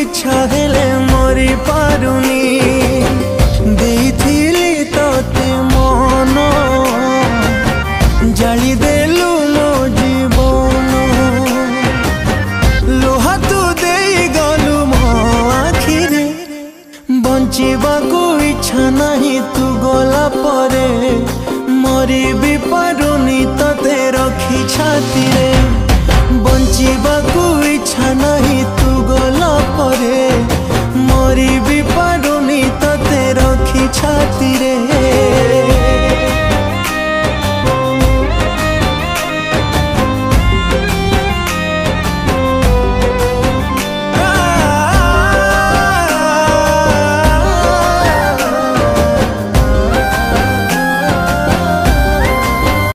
इच्छा हेले मरी पारुनी देइथिली तोते मन जाली देलु मो जीवन लोहा तू देई गलु मो आखिरे बंचिबा को इच्छा नहीं तू गला परे मरी भी